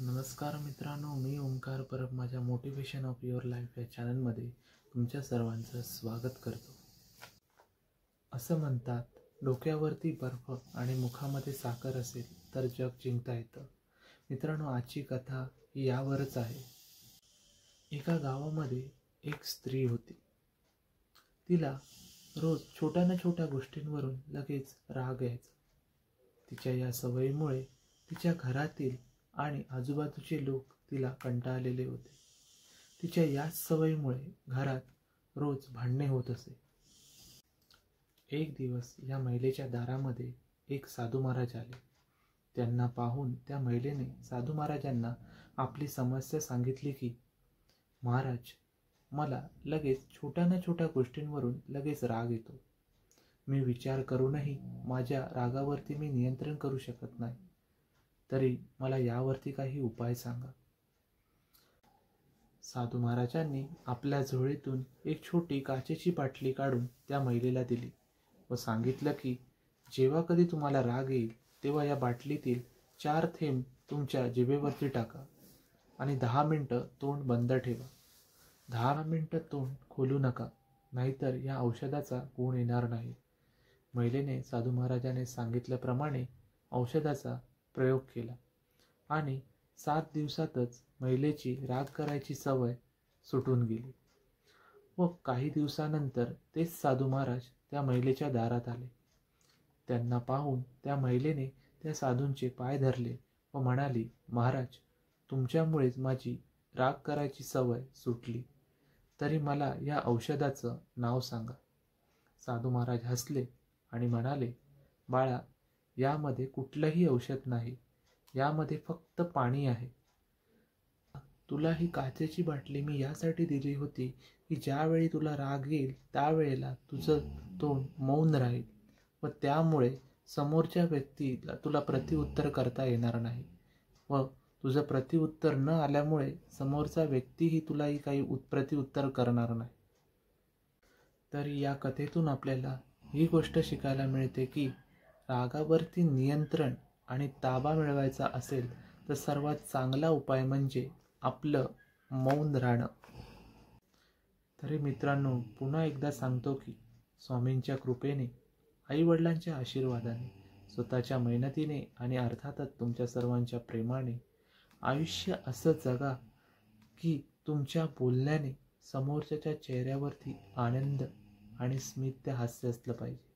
नमस्कार मित्रांनो, मी ओंकार परब माझ्या मोटिवेशन ऑफ युअर लाईफ या चॅनलमध्ये तुमच्या सर्वांचं स्वागत करतो. असं म्हणतात, डोक्यावरती बर्फ आणि मुखामध्ये साखर असेल तर जग जिंकता येतं. मित्रांनो, आजची कथा ही यावरच आहे. एका गावामध्ये एक स्त्री होती. तिला रोज छोट्या ना छोट्या गोष्टींवरून लगेच राग यायचा. तिच्या या सवयीमुळे तिच्या घरातील आणि आजूबाजूचे लोक तिला कंटाळलेले होते. तिच्या याच सवयीमुळे घरात रोज भांडणे होत असे. एक दिवस या महिलेच्या दारामध्ये एक साधू महाराज आले. त्यांना पाहून त्या महिलेने साधू महाराजांना आपली समस्या सांगितली की, महाराज, मला लगेच छोट्या ना छोट्या गोष्टींवरून लगेच राग येतो. मी विचार करूनही माझ्या रागावरती मी नियंत्रण करू शकत नाही. तरी मला यावरती काही उपाय सांगा. साधू महाराजांनी आपल्या झोळीतून एक छोटी काचेची बाटली काढून त्या महिलेला दिली व सांगितलं की, जेव्हा कधी तुम्हाला राग येईल तेव्हा या बाटलीतील 4 थेंब तुमच्या जिभेवरती टाका आणि 10 मिनिटं तोंड बंद ठेवा. 10 मिनिटं तोंड खोलू नका, नाहीतर या औषधाचा गुण येणार नाही. महिलेने साधू महाराजांनी सांगितल्याप्रमाणे औषधाचा प्रयोग केला आणि 7 दिवसातच महिलेची राग करायची सवय सुटून गेली. व काही दिवसानंतर तेच साधू महाराज त्या महिलेच्या दारात आले. त्यांना पाहून त्या महिलेने त्या साधूंचे पाय धरले व म्हणाली, महाराज, तुमच्यामुळेच माझी राग करायची सवय सुटली. तरी मला या औषधाचं नाव सांगा. साधू महाराज हसले आणि म्हणाले, बाळा, यामध्ये कुठलंही औषध नाही. यामध्ये फक्त पाणी आहे. तुला ही काचेची बाटली मी यासाठी दिली होती की ज्यावेळी तुला राग येईल त्यावेळेला तुझं तोंड मौन राहील व त्यामुळे समोरच्या व्यक्तीला तुला प्रतिउत्तर करता येणार नाही व तुझं प्रतिउत्तर न आल्यामुळे समोरचा व्यक्तीही तुलाही काही प्रतिउत्तर करणार नाही. तरी या कथेतून आपल्याला ही गोष्ट शिकायला मिळते की रागावरती नियंत्रण आणि ताबा मिळवायचा असेल तर सर्वात चांगला उपाय म्हणजे आपलं मौन राहणं. तरी मित्रांनो, पुन्हा एकदा सांगतो की स्वामींच्या कृपेने, आईवडिलांच्या आशीर्वादाने, स्वतःच्या मेहनतीने आणि अर्थातच तुमच्या सर्वांच्या प्रेमाने आयुष्य असं जगा की तुमच्या बोलण्याने समोरच्याच्या चेहऱ्यावरती आनंद आणि स्मित हास्य असलं पाहिजे.